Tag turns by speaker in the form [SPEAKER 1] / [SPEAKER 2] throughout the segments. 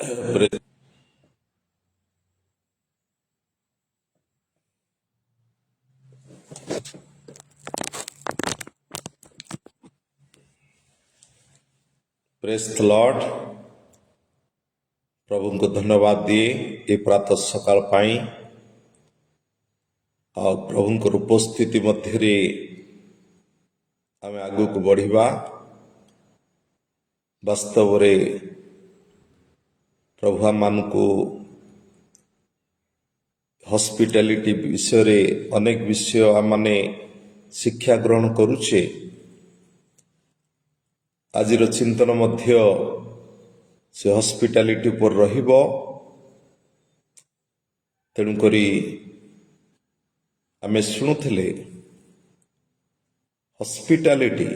[SPEAKER 1] Pre- Praise the Lord। ପ୍ରଭୁଙ୍କୁ ଧନ୍ୟବାଦ ଦିଏ ଏ ପ୍ରାତଃ ସକାଳ ପାଇଁ ଆଉ ପ୍ରଭୁଙ୍କର ଉପସ୍ଥିତି ମଧ୍ୟରେ ଆମେ ଆଗକୁ ବଢ଼ିବା। ବାସ୍ତବରେ ପ୍ରଭୁ ଆମମାନଙ୍କୁ ହସ୍ପିଟାଲିଟି ବିଷୟରେ ଅନେକ ବିଷୟ ଆମମାନେ ଶିକ୍ଷା ଗ୍ରହଣ କରୁଛେ। ଆଜିର ଚିନ୍ତନ ମଧ୍ୟ ସେ ହସ୍ପିଟାଲିଟି ଉପରେ ରହିବ। ତେଣୁକରି ଆମେ ଶୁଣୁଥିଲେ ହସ୍ପିଟାଲିଟି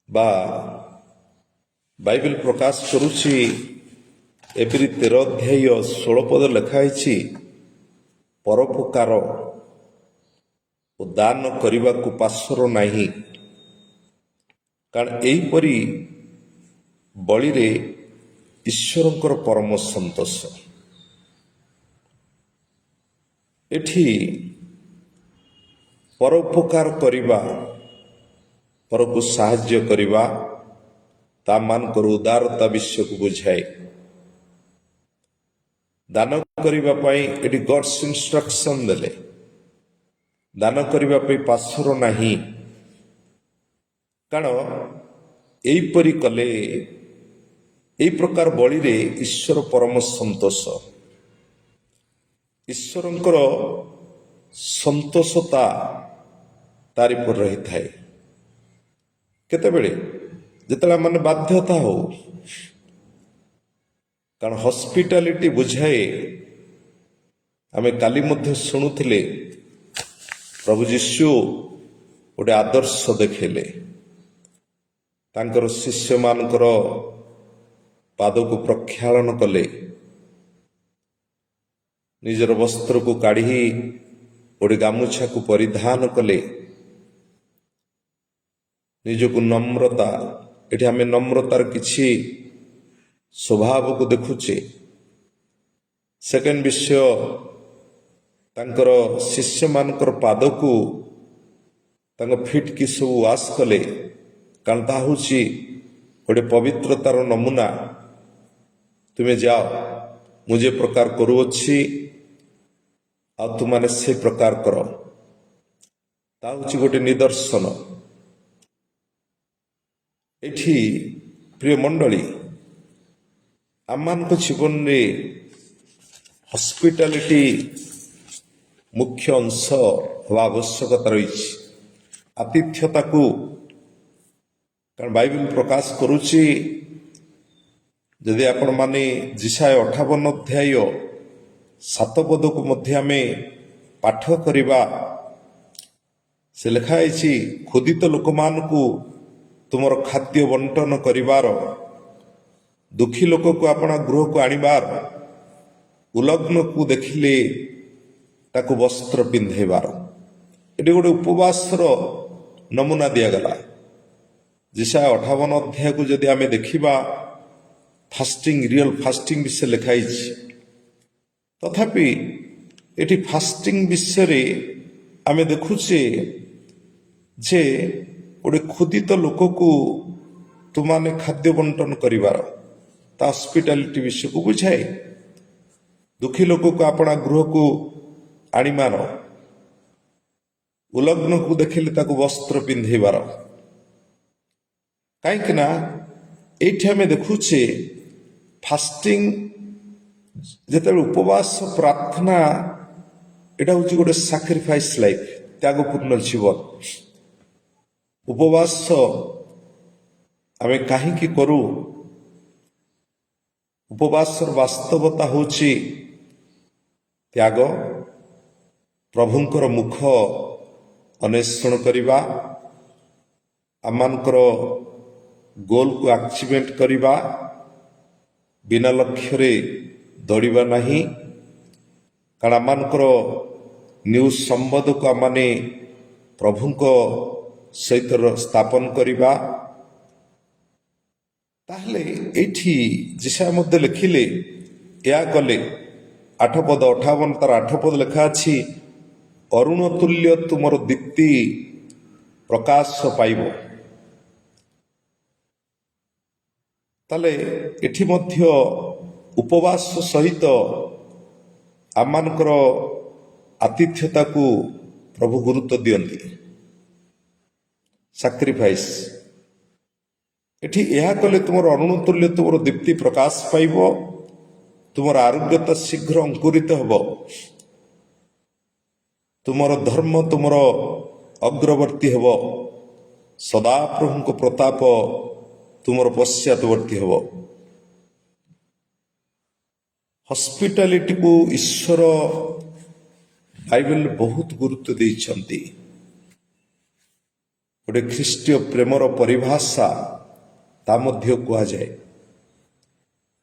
[SPEAKER 1] ବା ବାଇବେଲ ପ୍ରକାଶ କରୁଛି ଏପ୍ରିଲ 13 ଅଧ୍ୟାୟ 16 ପଦ ଲେଖା ହେଇଛି, ପରୋପକାର ଓ ଦାନ କରିବାକୁ ପାଶର ନାହିଁ, କାରଣ ଏହିପରି ବଳିରେ ଈଶ୍ୱରଙ୍କର ପରମ ସନ୍ତୋଷ। ଏଠି ପରୋପକାର କରିବା, ପରକୁ ସାହାଯ୍ୟ କରିବା, ତା ମାନଙ୍କର ଉଦାରତା ବିଷୟକୁ ବୁଝାଏ। ଦାନ କରିବା ପାଇଁ ଏଠି ଗଡ୍ସ ଇନଷ୍ଟ୍ରକ୍ସନ ଦେଲେ, ଦାନ କରିବା ପାଇଁ ପାଶର ନାହିଁ, କାରଣ ଏହିପରି କଲେ ଏହି ପ୍ରକାର ବଳିରେ ଈଶ୍ୱର ପରମ ସନ୍ତୋଷ। ଈଶ୍ୱରଙ୍କର ସନ୍ତୋଷତା ତାରି ଉପରେ ରହିଥାଏ। କେତେବେଳେ? ଯେତେବେଳେ ମାନେ ବାଧ୍ୟତା ହଉ, କାରଣ ହସ୍ପିଟାଲିଟି ବୁଝାଏ। ଆମେ କାଲି ମଧ୍ୟ ଶୁଣୁଥିଲେ ପ୍ରଭୁ ଯୀଶୁ ଗୋଟେ ଆଦର୍ଶ ଦେଖେଇଲେ। ତାଙ୍କର ଶିଷ୍ୟମାନଙ୍କର ପାଦକୁ ପ୍ରକ୍ଷାଳନ କଲେ, ନିଜର ବସ୍ତ୍ରକୁ କାଢ଼ି ଗୋଟେ ଗାମୁଛାକୁ ପରିଧାନ କଲେ, ନିଜକୁ ନମ୍ରତା, ଏଠି ଆମେ ନମ୍ରତାର କିଛି ସ୍ୱଭାବକୁ ଦେଖୁଛେ। ସେକେଣ୍ଡ ବିଷୟ, ତାଙ୍କର ଶିଷ୍ୟମାନଙ୍କର ପାଦକୁ ତାଙ୍କ ଫିଟ୍ କି ସବୁ ୱାଶ କଲେ, କାରଣ ତାହା ହେଉଛି ଗୋଟେ ପବିତ୍ରତାର ନମୁନା। ତୁମେ ଯାଅ, ମୁଁ ଯେ ପ୍ରକାର କରୁଅଛି ଆଉ ତୁମାନେ ସେ ପ୍ରକାର କର, ତା ହେଉଛି ଗୋଟେ ନିଦର୍ଶନ। ଏଠି ପ୍ରିୟ ମଣ୍ଡଳୀ, ଆମମାନଙ୍କ ଜୀବନରେ ହସ୍ପିଟାଲିଟି ମୁଖ୍ୟ ଅଂଶ ହେବା ଆବଶ୍ୟକତା ରହିଛି। ଆତିଥ୍ୟତାକୁ, କାରଣ ବାଇବେଲ ପ୍ରକାଶ କରୁଛି, ଯଦି ଆପଣମାନେ ଯିଶାୟ 58 ଅଧ୍ୟାୟ 7 ପଦକୁ ମଧ୍ୟ ଆମେ ପାଠ କରିବା, ସେ ଲେଖା ହେଇଛି, ଖୋଦିତ ଲୋକମାନଙ୍କୁ ତୁମର ଖାଦ୍ୟ ବଣ୍ଟନ କରିବାର, ଦୁଃଖୀ ଲୋକକୁ ଆପଣ ଗୃହକୁ ଆଣିବାର, ଉଲଗ୍ନକୁ ଦେଖିଲେ ତାକୁ ବସ୍ତ୍ର ପିନ୍ଧେଇବାର। ଏଠି ଗୋଟେ ଉପବାସର ନମୁନା ଦିଆଗଲା। ଯିଶାୟ 58 ଅଧ୍ୟାୟକୁ ଯଦି ଆମେ ଦେଖିବା, ଫାଷ୍ଟିଂ, ରିଅଲ ଫାଷ୍ଟିଂ ବିଷୟ ଲେଖା ହେଇଛି। ତଥାପି ଏଠି ଫାଷ୍ଟିଂ ବିଷୟରେ ଆମେ ଦେଖୁଛେ ଯେ ଗୋଟେ ଖୁଦିତ ଲୋକକୁ ତୁମାନେ ଖାଦ୍ୟ ବଣ୍ଟନ କରିବାର, ତା ହସ୍ପିଟାଲିଟି ବିଷୟକୁ ବୁଝାଏ। ଦୁଃଖୀ ଲୋକକୁ ଆପଣା ଗୃହକୁ ଆଣିବାର, ଉଲଗ୍ନକୁ ଦେଖିଲେ ତାକୁ ବସ୍ତ୍ର ପିନ୍ଧେଇବାର। କାହିଁକି ନା ଏଇଠି ଆମେ ଦେଖୁଛେ ଫାଷ୍ଟିଂ, ଯେତେବେଳେ ଉପବାସ ପ୍ରାର୍ଥନା, ଏଇଟା ହେଉଛି ଗୋଟେ ସାକ୍ରିଫାଇସ୍ ଲାଇଫ୍, ତ୍ୟାଗପୂର୍ଣ୍ଣ ଜୀବନ। ଉପବାସ ଆମେ କାହିଁକି କରୁ? ଉପବାସର ବାସ୍ତବତା ହେଉଛି ତ୍ୟାଗ, ପ୍ରଭୁଙ୍କର ମୁଖ ଅନ୍ୱେଷଣ କରିବା, ଆମମାନଙ୍କର ଗୋଲକୁ ଆଚିଭମେଣ୍ଟ କରିବା, ବିନା ଲକ୍ଷ୍ୟରେ ଦୌଡ଼ିବା ନାହିଁ। କାରଣ ଆମମାନଙ୍କର ନ୍ୟୁଜ ସମ୍ବନ୍ଧକୁ ଆମମାନେ ପ୍ରଭୁଙ୍କ ସହିତ ସ୍ଥାପନ କରିବା, ତାହେଲେ ଏଇଠି ଯିଶା ମଧ୍ୟ ଲେଖିଲେ, ଏହା କଲେ 8 ପଦ 58 ତାର 8 ପଦ ଲେଖା ଅଛି, ଅରୁଣ ତୁଲ୍ୟ ତୁମର ଦୀପ୍ତି ପ୍ରକାଶ ପାଇବ। ତାହେଲେ ଏଠି ମଧ୍ୟ ଉପବାସ ସହିତ ଆମମାନଙ୍କର ଆତିଥ୍ୟତାକୁ ପ୍ରଭୁ ଗୁରୁତ୍ୱ ଦିଅନ୍ତି। ସାକ୍ରିଫାଇସ୍ ଏଠି ଏହା କଲେ ତୁମର ଅରୁଣ ତୁଲ୍ୟ ତୁମର ଦୀପ୍ତି ପ୍ରକାଶ ପାଇବ, ତୁମର ଆରୋଗ୍ୟତା ଶୀଘ୍ର ଅଙ୍କୁରିତ ହେବ, ତୁମର ଧର୍ମ ତୁମର ଅଗ୍ରବର୍ତ୍ତୀ ହେବ, ସଦାପ୍ରଭୁଙ୍କ ପ୍ରତାପ ତୁମର ପଶ୍ଚାତବର୍ତ୍ତୀ ହେବ। ହସ୍ପିଟାଲିଟିକୁ ଈଶ୍ୱର ବାଇବେଲରେ ବହୁତ ଗୁରୁତ୍ୱ ଦେଇଛନ୍ତି। ଗୋଟେ ଖ୍ରୀଷ୍ଟୀୟ ପ୍ରେମର ପରିଭାଷା ତା ମଧ୍ୟ କୁହାଯାଏ।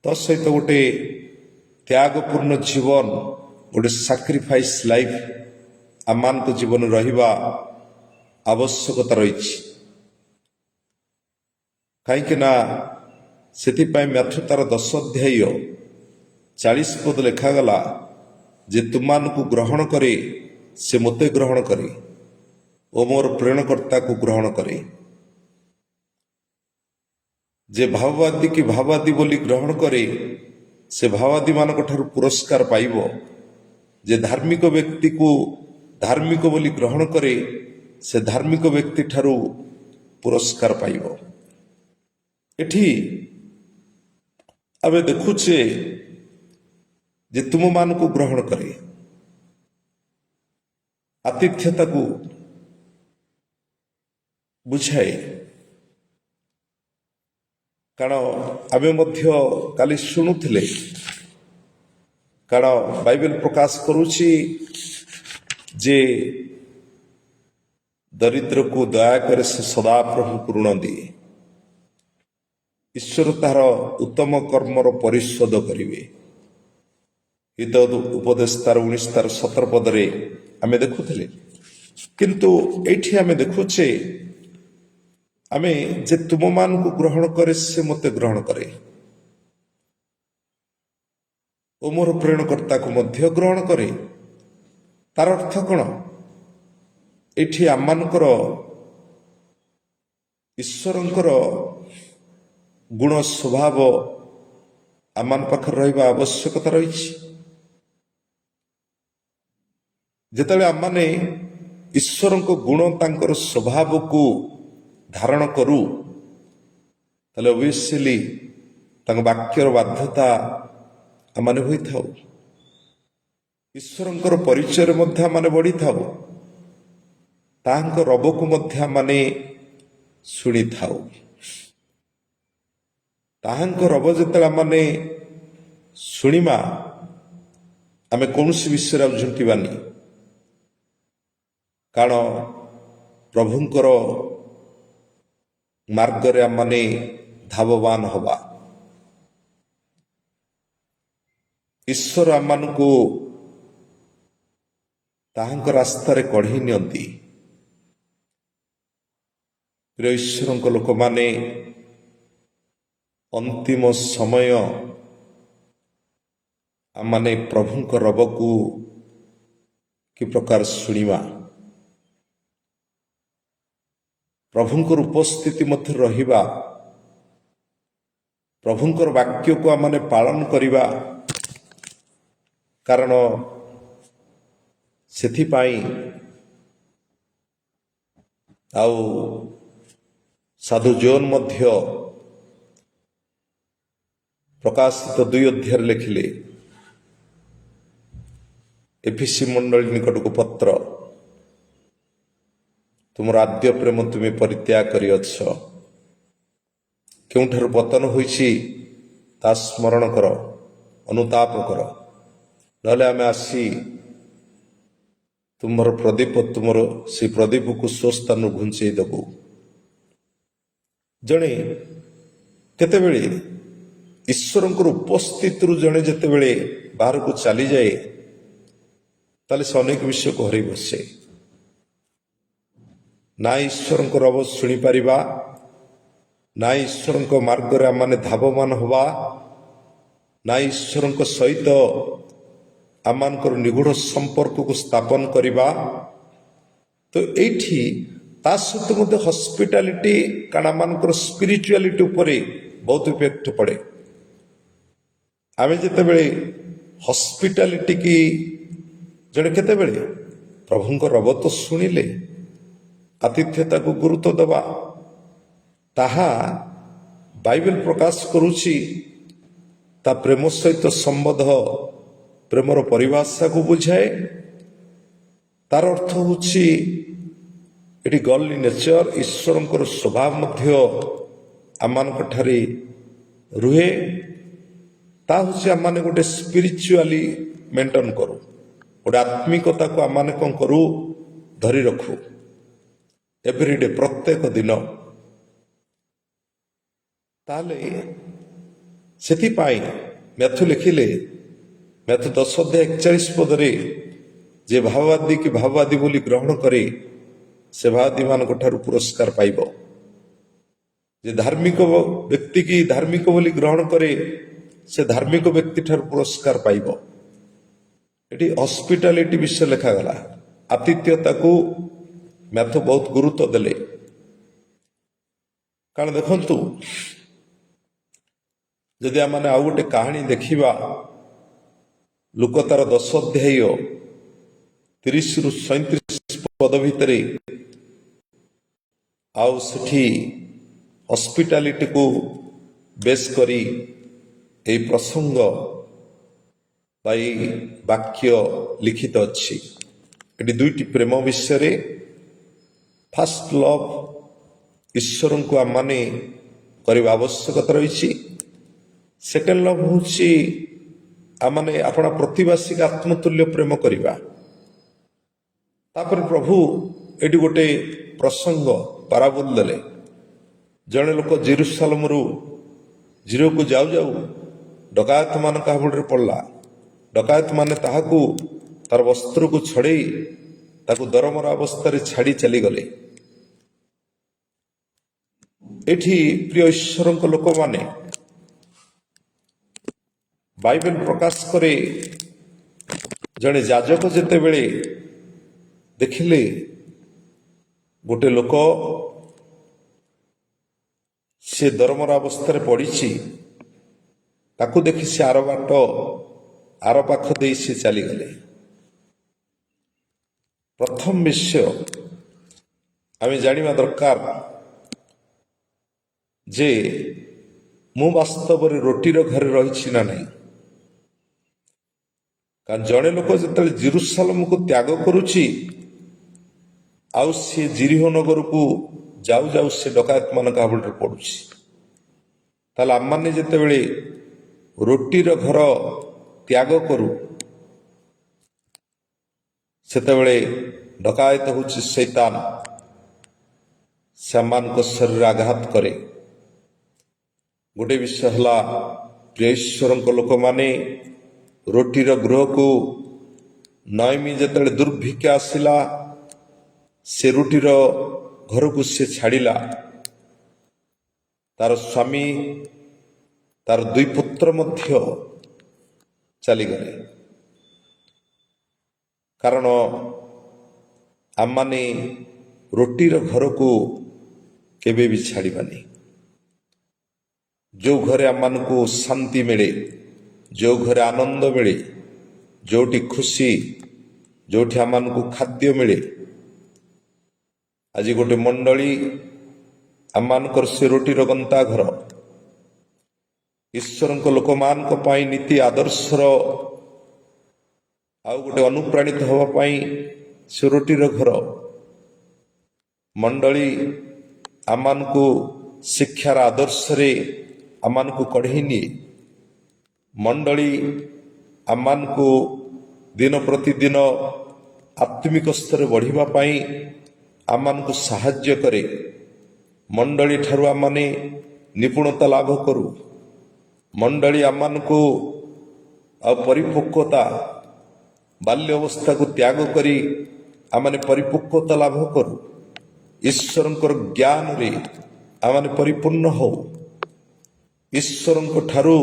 [SPEAKER 1] ତା ସହିତ ଗୋଟେ ତ୍ୟାଗପୂର୍ଣ୍ଣ ଜୀବନ, ଗୋଟେ ସାକ୍ରିଫାଇସ୍ ଲାଇଫ୍ ଆମମାନଙ୍କ ଜୀବନରେ ରହିବା ଆବଶ୍ୟକତା ରହିଛି। କାହିଁକି ନା ସେଥିପାଇଁ ମ୍ୟାଥ୍ୟୁ ତାର 10 ଅଧ୍ୟାୟ 40 ପଦ ଲେଖାଗଲା ଯେ ତୁମମାନଙ୍କୁ ଗ୍ରହଣ କରେ ସେ ମୋତେ ଗ୍ରହଣ କରେ ଓ ମୋର ପ୍ରେରଣକର୍ତ୍ତାକୁ ଗ୍ରହଣ କରେ। ଯେ ଭାବବାଦୀ କି ଭାବବାଦୀ ବୋଲି ଗ୍ରହଣ କରେ ସେ ଭାବବାଦୀମାନଙ୍କ ଠାରୁ ପୁରସ୍କାର ପାଇବ। ଯେ ଧାର୍ମିକ ବ୍ୟକ୍ତିକୁ ଧାର୍ମିକ ବୋଲି ଗ୍ରହଣ କରେ ସେ ଧାର୍ମିକ ବ୍ୟକ୍ତି ଠାରୁ ପୁରସ୍କାର ପାଇବ। ଏଠି ଆମେ ଦେଖୁଛେ ଯେ ତୁମମାନଙ୍କୁ ଗ୍ରହଣ କରେ, ଆତିଥ୍ୟତାକୁ ବୁଝାଏ। କାରଣ ଆମେ ମଧ୍ୟ କାଲି ଶୁଣୁଥିଲେ, କାରଣ ବାଇବେଲ ପ୍ରକାଶ କରୁଛି ଯେ ଦରିଦ୍ରକୁ ଦୟାକରେ ସେ ସଦାପ୍ରଭୁଙ୍କୁ ଋଣ ଦିଏ। ଈଶ୍ୱର ତାହାର ଉତ୍ତମ କର୍ମର ପରିଶୋଧ କରିବେ। ହିତ ଉପଦେଶ ତାର 19 ତାର 17 ପଦରେ ଆମେ ଦେଖୁଥିଲେ। କିନ୍ତୁ ଏଇଠି ଆମେ ଦେଖୁଛେ ଆମେ ଯେ ତୁମମାନଙ୍କୁ ଗ୍ରହଣ କରେ ସେ ମୋତେ ଗ୍ରହଣ କରେ ଓ ମୋର ପ୍ରେରଣକର୍ତ୍ତାକୁ ମଧ୍ୟ ଗ୍ରହଣ କରେ। ତାର ଅର୍ଥ କ'ଣ? ଏଇଠି ଆମମାନଙ୍କର ଈଶ୍ୱରଙ୍କର ଗୁଣ ସ୍ୱଭାବ ଆମମାନଙ୍କ ପାଖରେ ରହିବା ଆବଶ୍ୟକତା ରହିଛି। ଯେତେବେଳେ ଆମମାନେ ଈଶ୍ୱରଙ୍କ ଗୁଣ ତାଙ୍କର ସ୍ୱଭାବକୁ ଧାରଣ କରୁ ତାହେଲେ ଅବଶ୍ୟଲି ତାଙ୍କ ବାକ୍ୟର ବାଧ୍ୟତା ଆମମାନେ ହୋଇଥାଉ। ଈଶ୍ୱରଙ୍କର ପରିଚୟରେ ମଧ୍ୟ ଆମମାନେ ବଢ଼ିଥାଉ, ତାହାଙ୍କ ରବକୁ ମଧ୍ୟ ଆମମାନେ ଶୁଣିଥାଉ। ତାହାଙ୍କ ରବ ଯେତେବେଳେ ଆମମାନେ ଶୁଣିବା ଆମେ କୌଣସି ବିଷୟରେ ଆଉ ଝୁଣ୍ଟିବାନି। କାରଣ ପ୍ରଭୁଙ୍କର ମାର୍ଗରେ ଆମମାନେ ଧାବମାନ ହବା। ଈଶ୍ୱର ଆମମାନଙ୍କୁ ତାହାଙ୍କ ରାସ୍ତାରେ କଢ଼େଇ ନିଅନ୍ତି। ପ୍ରିୟ ଈଶ୍ୱରଙ୍କ ଲୋକମାନେ ଅନ୍ତିମ ସମୟ ଆମମାନେ ପ୍ରଭୁଙ୍କ ରବକୁ କି ପ୍ରକାର ଶୁଣିବା, ପ୍ରଭୁଙ୍କର ଉପସ୍ଥିତି ମଧ୍ୟରେ ରହିବା, ପ୍ରଭୁଙ୍କର ବାକ୍ୟକୁ ଆମମାନେ ପାଳନ କରିବା। କାରଣ ସେଥିପାଇଁ ଆଉ ସାଧୁ ଜୋନ ମଧ୍ୟ ପ୍ରକାଶିତ 2 ଅଧ୍ୟାୟରେ ଲେଖିଲେ, ଏଫେସୀ ମଣ୍ଡଳୀ ନିକଟକୁ ପତ୍ର, ତୁମର ଆଦ୍ୟ ପ୍ରେମ ତୁମେ ପରିତ୍ୟାଗ କରିଅଛ। କେଉଁଠାରୁ ପତନ ହୋଇଛି ତାହା ସ୍ମରଣ କର, ଅନୁତାପ କର, ନହେଲେ ଆମେ ଆସି ତୁମର ପ୍ରଦୀପ ତୁମର ସେ ପ୍ରଦୀପକୁ ସ୍ୱସ୍ଥାନରୁ ଘୁଞ୍ଚେଇ ଦେବୁ। ଜଣେ କେତେବେଳେ ଈଶ୍ୱରଙ୍କର ଉପସ୍ଥିତିରୁ ଜଣେ ଯେତେବେଳେ ବାହାରକୁ ଚାଲିଯାଏ ତାହେଲେ ସେ ଅନେକ ବିଷୟକୁ ହରେଇ ବସେ। ନା ଈଶ୍ୱରଙ୍କ ରବ ଶୁଣିପାରିବା, ନା ଈଶ୍ୱରଙ୍କ ମାର୍ଗରେ ଆମମାନେ ଧାବମାନ ହେବା, ନା ଈଶ୍ୱରଙ୍କ ସହିତ ଆମମାନଙ୍କର ନିଗୁଢ଼ ସମ୍ପର୍କକୁ ସ୍ଥାପନ କରିବା। ତ ଏଇଠି ତା ସହିତ ମଧ୍ୟ ହସ୍ପିଟାଲିଟି, କାରଣ ଆମମାନଙ୍କର ସ୍ପିରିଚୁଆଲିଟି ଉପରେ ବହୁତ ଇଫେକ୍ଟ ପଡ଼େ। ଆମେ ଯେତେବେଳେ ହସ୍ପିଟାଲିଟି କି ଜଣେ କେତେବେଳେ ପ୍ରଭୁଙ୍କ ରବତ ଶୁଣିଲେ ଆତିଥ୍ୟତାକୁ ଗୁରୁତ୍ୱ ଦେବା, ତାହା ବାଇବେଲ ପ୍ରକାଶ କରୁଛି ତା ପ୍ରେମ ସହିତ ସମ୍ବନ୍ଧ, ପ୍ରେମର ପରିଭାଷାକୁ ବୁଝାଏ। ତାର ଅର୍ଥ ହେଉଛି ଏଠି ଗଡଲି ନେଚର, ଈଶ୍ୱରଙ୍କର ସ୍ୱଭାବ ମଧ୍ୟ ଆମମାନଙ୍କ ଠାରେ ରୁହେ। ତା ହେଉଛି ଆମମାନେ ଗୋଟେ ସ୍ପିରିଚୁଆଲି ମେଣ୍ଟେନ୍ କରୁ, ଗୋଟେ ଆତ୍ମିକତାକୁ ଆମମାନେ କ'ଣ କରୁ, ଧରି ରଖୁ ଏଭ୍ରିଡେ, ପ୍ରତ୍ୟେକ ଦିନ। ତାହେଲେ ସେଥିପାଇଁ ମ୍ୟାଥୁ ଲେଖିଲେ, ମ୍ୟାଥୁ 10:41 ଯେ ଭାବବାଦୀ କି ଭାବବାଦୀ ବୋଲି ଗ୍ରହଣ କରେ ସେ ଭାବବାଦୀମାନଙ୍କ ଠାରୁ ପୁରସ୍କାର ପାଇବ। ଯେ ଧାର୍ମିକ ବ୍ୟକ୍ତି କି ଧାର୍ମିକ ବୋଲି ଗ୍ରହଣ କରେ ସେ ଧାର୍ମିକ ବ୍ୟକ୍ତି ଠାରୁ ପୁରସ୍କାର ପାଇବ। ଏଠି ହସ୍ପିଟାଲିଟି ବିଷୟ ଲେଖାଗଲା। ଆତିଥ୍ୟତାକୁ ମ୍ୟାଥୁ ବହୁତ ଗୁରୁତ୍ୱ ଦେଲେ। କାରଣ ଦେଖନ୍ତୁ, ଯଦି ଆମେ ଆଉ ଗୋଟେ କାହାଣୀ ଦେଖିବା, ଲୁକ ତାର 10:30-37 ଭିତରେ, ଆଉ ସେଠି ହସ୍ପିଟାଲିଟିକୁ ବେଶ କରି ଏହି ପ୍ରସଙ୍ଗ ବା ଏହି ବାକ୍ୟ ଲିଖିତ ଅଛି। ଏଠି ଦୁଇଟି ପ୍ରେମ ବିଷୟରେ। ଫାଷ୍ଟ ଲଭ୍, ଈଶ୍ୱରଙ୍କୁ ଆମମାନେ କରିବା ଆବଶ୍ୟକତା ରହିଛି। ସେକେଣ୍ଡ ଲଭ୍ ହେଉଛି ଆମମାନେ ଆପଣା ପ୍ରତିବାସୀକୁ ଆତ୍ମତୁଲ୍ୟ ପ୍ରେମ କରିବା। ତାପରେ ପ୍ରଭୁ ଏଠି ଗୋଟେ ପ୍ରସଙ୍ଗ ପାରାବୋଲ ଦେଲେ। ଜଣେ ଲୋକ ଜେରୁସାଲେମରୁ ଜିରୋକୁ ଯାଉ ଯାଉ ଡକାୟତ ମାନଙ୍କ ହାବୁଡ଼ରେ ପଡ଼ିଲା। ଡକାୟତ ମାନେ ତାହାକୁ ତାର ବସ୍ତ୍ରକୁ ଛଡ଼େଇ ତାକୁ ଦରମରା ଅବସ୍ଥାରେ ଛାଡ଼ି ଚାଲିଗଲେ। ଏଠି ପ୍ରିୟ ଈଶ୍ୱରଙ୍କ ଲୋକମାନେ, ବାଇବେଲ ପ୍ରକାଶ କରେ ଜଣେ ଯାଜକ ଯେତେବେଳେ ଦେଖିଲେ ଗୋଟେ ଲୋକ ସେ ଦରମରା ଅବସ୍ଥାରେ ପଡ଼ିଛି, ତାକୁ ଦେଖି ସେ ଆର ପାଖ ଦେଇ ସେ ଚାଲିଗଲେ। ପ୍ରଥମ ବିଷୟ ଆମେ ଜାଣିବା ଦରକାର ଯେ ମୁଁ ବାସ୍ତବରେ ରୁଟିର ଘରେ ରହିଛି ନା ନାହିଁ। କାରଣ ଜଣେ ଲୋକ ଯେତେବେଳେ ଜେରୁସାଲେମକୁ ତ୍ୟାଗ କରୁଛି, ଆଉ ସିଏ ଜିରିହ ନଗରକୁ ଯାଉ ଯାଉ ସେ ଡକାୟତ ମାନଙ୍କ ହାବୁଡ଼ରେ ପଡୁଛି, ତାହେଲେ ଆମମାନେ ଯେତେବେଳେ ରୁଟିର ଘର ତ୍ୟାଗ କରୁ, ସେତେବେଳେ ଡକାୟତ ହେଉଛି ଶୈତାନ। ସେମାନଙ୍କ ଶରୀରରେ ଆଘାତ କରେ। ଗୋଟେ ବିଷୟ ହେଲା, ପ୍ରିୟ ଈଶ୍ୱରଙ୍କ ଲୋକମାନେ, ରୁଟିର ଗୃହକୁ ନଈମି ଯେତେବେଳେ ଦୁର୍ଭିକ୍ଷ ଆସିଲା, ସେ ରୁଟିର ଘରକୁ ସେ ଛାଡ଼ିଲା। ତାର ସ୍ୱାମୀ, ତାର 2 ପୁତ୍ର ମଧ୍ୟ ଚାଲିଗଲେ। କାରଣ ଆମମାନେ ରୁଟିର ଘରକୁ କେବେ ବି ଛାଡ଼ିବାନି। ଯେଉଁ ଘରେ ଆମମାନଙ୍କୁ ଶାନ୍ତି ମିଳେ, ଯେଉଁ ଘରେ ଆନନ୍ଦ ମିଳେ, ଯେଉଁଠି ଖୁସି, ଯେଉଁଠି ଆମମାନଙ୍କୁ ଖାଦ୍ୟ ମିଳେ। ଆଜି ଗୋଟେ ମଣ୍ଡଳୀ ଆମମାନଙ୍କର ସେ ରୁଟିର ଗନ୍ତା ଘର। ଈଶ୍ୱରଙ୍କ ଲୋକମାନଙ୍କ ପାଇଁ ନୀତି ଆଦର୍ଶର ଆଉ ଗୋଟେ ଅନୁପ୍ରାଣିତ ହେବା ପାଇଁ ସେ ରୁଟିର ଘର। ମଣ୍ଡଳୀ ଆମମାନଙ୍କୁ ଶିକ୍ଷାର ଆଦର୍ଶରେ ଆମମାନଙ୍କୁ କଢ଼େଇ ନିଏ। ମଣ୍ଡଳୀ ଆମମାନଙ୍କୁ ଦିନ ପ୍ରତିଦିନ ଆତ୍ମିକ ସ୍ତରରେ ବଢ଼ିବା ପାଇଁ ଆମମାନଙ୍କୁ ସାହାଯ୍ୟ କରେ। ମଣ୍ଡଳୀ ଠାରୁ ଆମମାନେ ନିପୁଣତା ଲାଭ କରୁ। ମଣ୍ଡଳୀ ଆମମାନଙ୍କୁ ଆଉ ପରିପକ୍ୱତା, ବାଲ୍ୟ ଅବସ୍ଥାକୁ ତ୍ୟାଗ କରି ଆମମାନେ ପରିପକ୍ୱତା ଲାଭ କରୁ। ଈଶ୍ୱରଙ୍କର ଜ୍ଞାନରେ आमने परिपूर्ण हो ईश्वर ठारू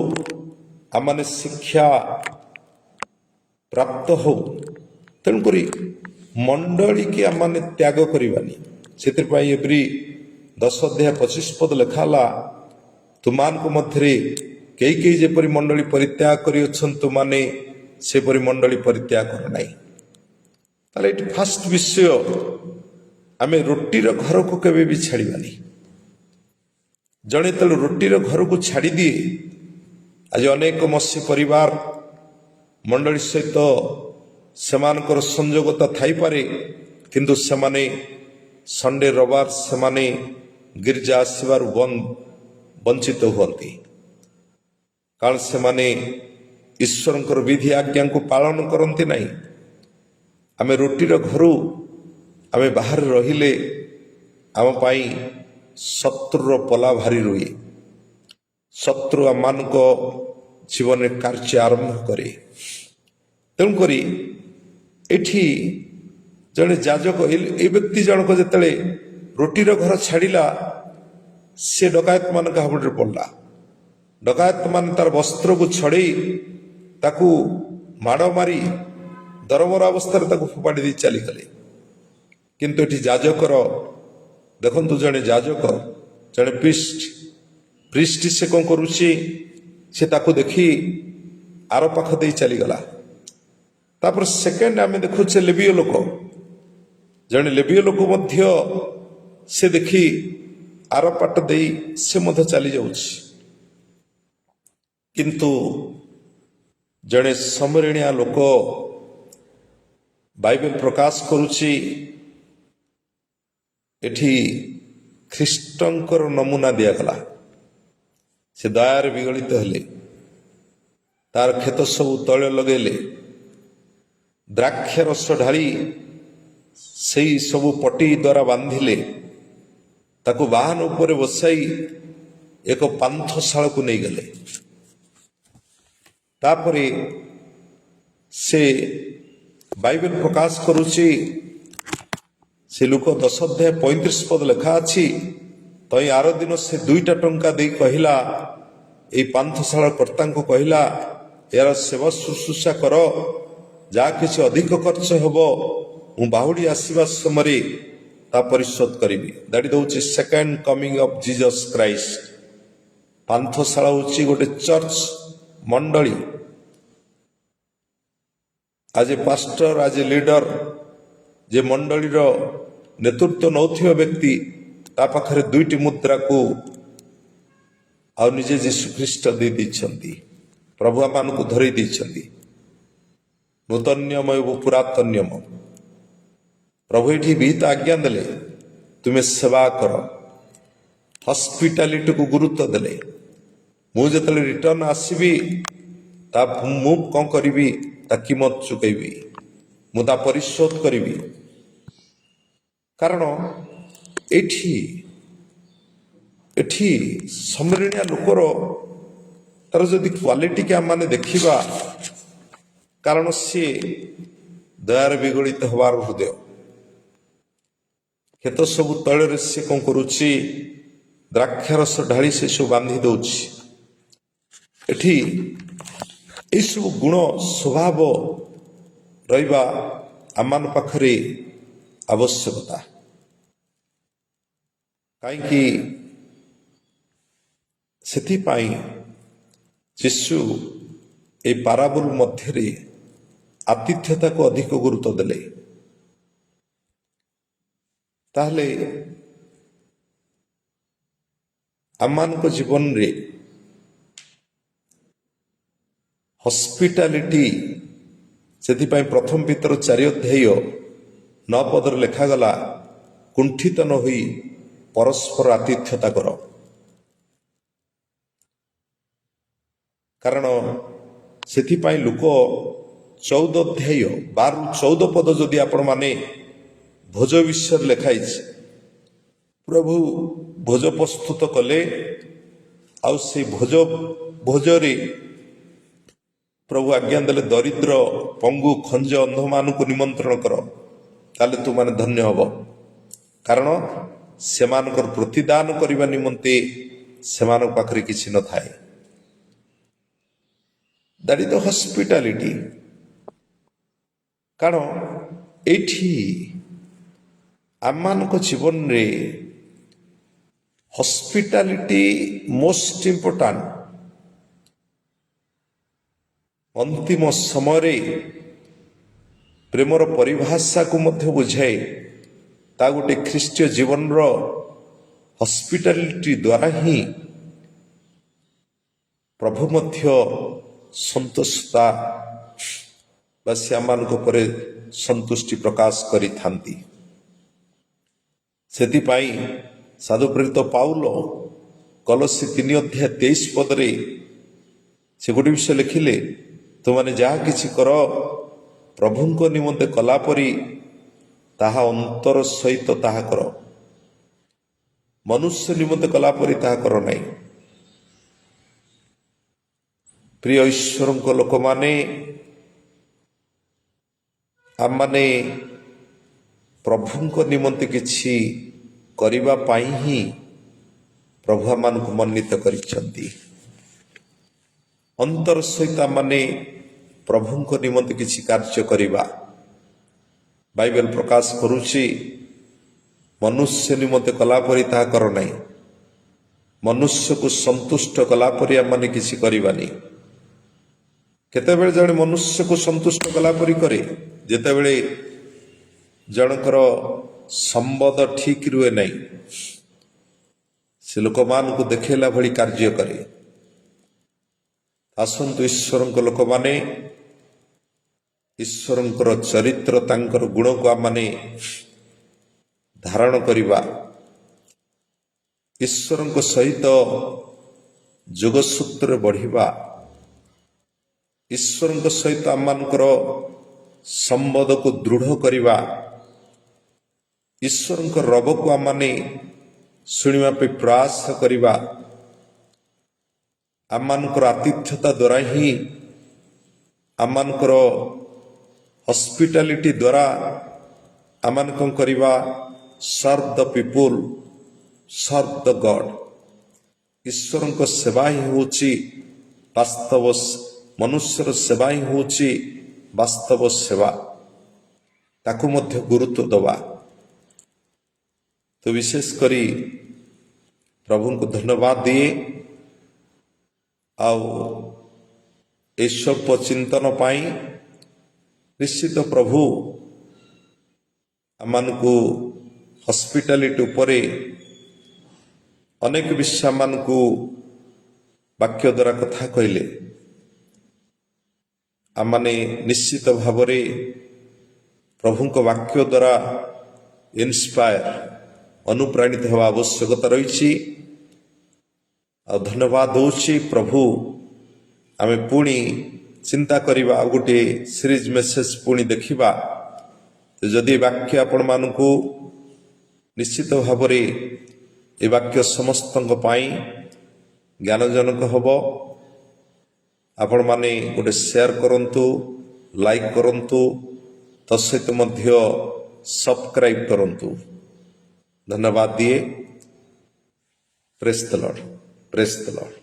[SPEAKER 1] आमने शिक्षा प्राप्त हो तेणुक मंडली की आमने त्याग करवानी से एवरी 10 अध्याय 25 पद लिखाला तुमान मध्य कई कई जेपरी मंडली परित्याग कर तुमाने सेपरी मंडली परित्याग कर ना ताले फास्ट विषय आम रोटीर घर को केवे भी छाड़बानी जड़े तेल रोटीर घर को छाड़ी दिए आज अनेक मत्स्य परिवार मंडली सहित सेमानकर संयोगता थाई पारे किंतु सेमाने संडे रविवार सेमाने गिरजा आसबार वंचित हुअन्ति कारण सेमाने ईश्वरंकर विधि आज्ञा को पालन करती नहीं आमे रोटीर घर आमे बाहर रहिले आम पाई शत्रुर पला भारी रुए शत्रु आम जीवन कार्य आरंभ करे तेणुक एठी जड़े जाजक ए व्यक्ति जनक जिते रोटीर घर छाड़ा से डकायत मान हाबुड़ पड़ा डकायत मान तार वस्त्र को छड़े ताकू माड़ मारी दरमर अवस्था फोपाड़ी दे चलीगले किंतु एठी जाजकर देखु जड़े जाजक जड़े प्रिस्ट से कौन करुच्ची से ताकू देखी आर पाख दे चलीगला तापर सेकेंड आम देखुचे लेबीय लोक जड़े लेबीय लोक मध्य से देखी आर पाट दे से मध्य चली जाउछि किंतु जड़े समरणिया लोक बाइबल प्रकाश करुछि एठी ख्रीष्टंकर नमूना दियागला से दयार विगलित हेले तार खेत सब तले लगेले द्राक्ष रस ढाली से सबु पटी द्वारा बांधिले ताकू वाहन उपर बसाई एक पांथशाला को नहीं गले तापरे से बाइबल प्रकाश करुची से लोक 10 अध्याय 35 पद लिखा अच्छी तई आर दिन से 2 टंका दे कहला ए पांथशाला कर्ता को कहला यार सेवा शुश्रूषा कर जहाँ किसी अधिक खर्च हम मु बाहुड़ी आसवा समय ता परिशोध करी दैट इज होची second coming of Jesus Christ पांथशाला होची गोटे चर्च मंडली आज ए पास्टर आज ए लीडर जे मंडलीर नेतृत्व नौथिबा व्यक्ति ता पाखरे 2टी मुद्रा को आ निजे यीशु ख्रीष्ट दे दैछंती प्रभु आमान को धरे दैछंती नूतन नियम एवं पुरातन नियम प्रभु ये विहित आज्ञा देले तुम्हें सेवा कर हॉस्पिटालिटी को गुरुत्व देले मुझे रिटर्न आसबि ता मु कौन करी ता कीमत चुकैबी मुदा परिशोध करी कारण एठी एठी समरणिया लोकर तार जदि क्वालिटी के आम देखा कारण सी दयार विगलित हबार हृदय खेत सब तले से कौन करुच्ची द्राक्षारस ढाली से सब बांधि दौची एठी ये सब गुण स्वभाव रहिबा आमान पाखरे आवश्यकता कहीं सेथिपाई यीशु ए पाराबुल मध्य आतिथ्यता को अधिक गुरुत्व देले ताहले आमान को जीवन रे हॉस्पिटालिटी सेथिपाई प्रथम पितर 4 अध्याय 9 पदर लेखागला कुंठित न होई परस्पर आतिथ्यता कर कारण सेथिपाई लोक 14 अध्याय 12-14 पद जदि आपण माने भोज विषय लेखाई प्रभु भोज प्रस्तुत कले आउ से भोजरे प्रभु आज्ञा देले दरिद्र पंगु खंज अंध मान को निमंत्रण कर ताले तु माने धन्य हब कारण ସେମାନଙ୍କର ପ୍ରତିଦାନ କରିବା ନିମନ୍ତେ ସେମାନଙ୍କ ପାଖରେ କିଛି ନଥାଏ। That is the hospitality. କାରଣ ଏଇଠି ଆମମାନଙ୍କ ଜୀବନରେ ହସ୍ପିଟାଲିଟି ମୋଷ୍ଟ ଇମ୍ପୋର୍ଟାଣ୍ଟ। ଅନ୍ତିମ ସମୟରେ ପ୍ରେମର ପରିଭାଷାକୁ ମଧ୍ୟ ବୁଝାଏ। ତା ଗୋଟେ ଖ୍ରୀଷ୍ଟୀୟ ଜୀବନର ହସ୍ପିଟାଲିଟି ଦ୍ୱାରା ହିଁ ପ୍ରଭୁ ମଧ୍ୟ ସନ୍ତୋଷତା ବା ସେମାନଙ୍କ ଉପରେ ସନ୍ତୁଷ୍ଟି ପ୍ରକାଶ କରିଥାନ୍ତି। ସେଥିପାଇଁ ସାଧୁପ୍ରେରିତ ପାଉଲ କଲୋସୀ 3:23 ସେ ଗୋଟେ ବିଷୟ ଲେଖିଲେ, ତୁମାନେ ଯାହା କିଛି କର ପ୍ରଭୁଙ୍କ ନିମନ୍ତେ କଲା ପରି ତାହା ଅନ୍ତର ସହିତ ତାହା କର, ମନୁଷ୍ୟ ନିମନ୍ତେ କଲା ପରି ତାହା କର ନାହିଁ। ପ୍ରିୟ ଈଶ୍ୱରଙ୍କ ଲୋକମାନେ, ଆମମାନେ ପ୍ରଭୁଙ୍କ ନିମନ୍ତେ କିଛି କରିବା ପାଇଁ ହିଁ ପ୍ରଭୁ ଆମମାନଙ୍କୁ ମନୋନୀତ କରିଛନ୍ତି। ଅନ୍ତର ସହିତ ଆମମାନେ ପ୍ରଭୁଙ୍କ ନିମନ୍ତେ କିଛି କାର୍ଯ୍ୟ କରିବା। ବାଇବେଲ ପ୍ରକାଶ କରୁଛି, ମନୁଷ୍ୟ ନିମନ୍ତେ କଲା ପରି ତାହା କର ନାହିଁ। ମନୁଷ୍ୟକୁ ସନ୍ତୁଷ୍ଟ କଲା ପରି ଆମମାନେ କିଛି କରିବାନି। କେତେବେଳେ ଜଣେ ମନୁଷ୍ୟକୁ ସନ୍ତୁଷ୍ଟ କଲା ପରି କରେ, ଯେତେବେଳେ ଜଣଙ୍କର ସମ୍ବନ୍ଧ ଠିକ ରୁହେ ନାହିଁ, ସେ ଲୋକମାନଙ୍କୁ ଦେଖେଇଲା ଭଳି କାର୍ଯ୍ୟ କରେ। ଆସନ୍ତୁ ଈଶ୍ୱରଙ୍କ ଲୋକମାନେ, ଈଶ୍ୱରଙ୍କର ଚରିତ୍ର, ତାଙ୍କର ଗୁଣକୁ ଆମମାନେ ଧାରଣ କରିବା। ଈଶ୍ୱରଙ୍କ ସହିତ ଯୋଗସୂତ୍ରରେ ବଢ଼ିବା। ଈଶ୍ୱରଙ୍କ ସହିତ ଆମମାନଙ୍କର ସମ୍ବନ୍ଧକୁ ଦୃଢ଼ କରିବା। ଈଶ୍ୱରଙ୍କ ରବକୁ ଆମମାନେ ଶୁଣିବା ପାଇଁ ପ୍ରୟାସ କରିବା। ଆମମାନଙ୍କର ଆତିଥ୍ୟତା ଦ୍ୱାରା ହିଁ, ଆମମାନଙ୍କର ହସ୍ପିଟାଲିଟି ଦ୍ୱାରା ଆମମାନେ କ'ଣ କରିବା? ସର୍ଭ ଦ ପିପୁଲ, ସର୍ଭ ଦ ଗଡ୍। ଈଶ୍ୱରଙ୍କ ସେବା ହିଁ ହେଉଛି ବାସ୍ତବ, ମନୁଷ୍ୟର ସେବା ହିଁ ହେଉଛି ବାସ୍ତବ ସେବା। ତାକୁ ମଧ୍ୟ ଗୁରୁତ୍ୱ ଦେବା। ତ ବିଶେଷ କରି ପ୍ରଭୁଙ୍କୁ ଧନ୍ୟବାଦ ଦିଏ। ଆଉ ଏସବ ଚିନ୍ତନ ପାଇଁ ନିଶ୍ଚିତ ପ୍ରଭୁ ଆମମାନଙ୍କୁ ହସ୍ପିଟାଲିଟି ଉପରେ ଅନେକ ବିଷୟ ଆମମାନଙ୍କୁ ବାକ୍ୟ ଦ୍ୱାରା କଥା କହିଲେ। ଆମମାନେ ନିଶ୍ଚିତ ଭାବରେ ପ୍ରଭୁଙ୍କ ବାକ୍ୟ ଦ୍ୱାରା ଇନ୍ସପାୟାର, ଅନୁପ୍ରାଣିତ ହେବା ଆବଶ୍ୟକତା ରହିଛି। ଆଉ ଧନ୍ୟବାଦ ଦେଉଛି ପ୍ରଭୁ, ଆମେ ପୁଣି ଚିନ୍ତା କରିବା, ଆଉ ଗୋଟିଏ ସିରିଜ ମେସେଜ ପୁଣି ଦେଖିବା। ଯଦି ବାକ୍ୟ ଆପଣମାନଙ୍କୁ ନିଶ୍ଚିତ ଭାବରେ ଏ ବାକ୍ୟ ସମସ୍ତଙ୍କ ପାଇଁ ଜ୍ଞାନଜନକ ହେବ, ଆପଣମାନେ ଗୋଟେ ସେୟାର କରନ୍ତୁ, ଲାଇକ୍ କରନ୍ତୁ, ତା ସହିତ ମଧ୍ୟ ସବସ୍କ୍ରାଇବ କରନ୍ତୁ। ଧନ୍ୟବାଦ ଦିଏ। ପ୍ରେଜ୍ ଦ ଲର୍ଡ, ପ୍ରେଜ୍ ଦ ଲର୍ଡ।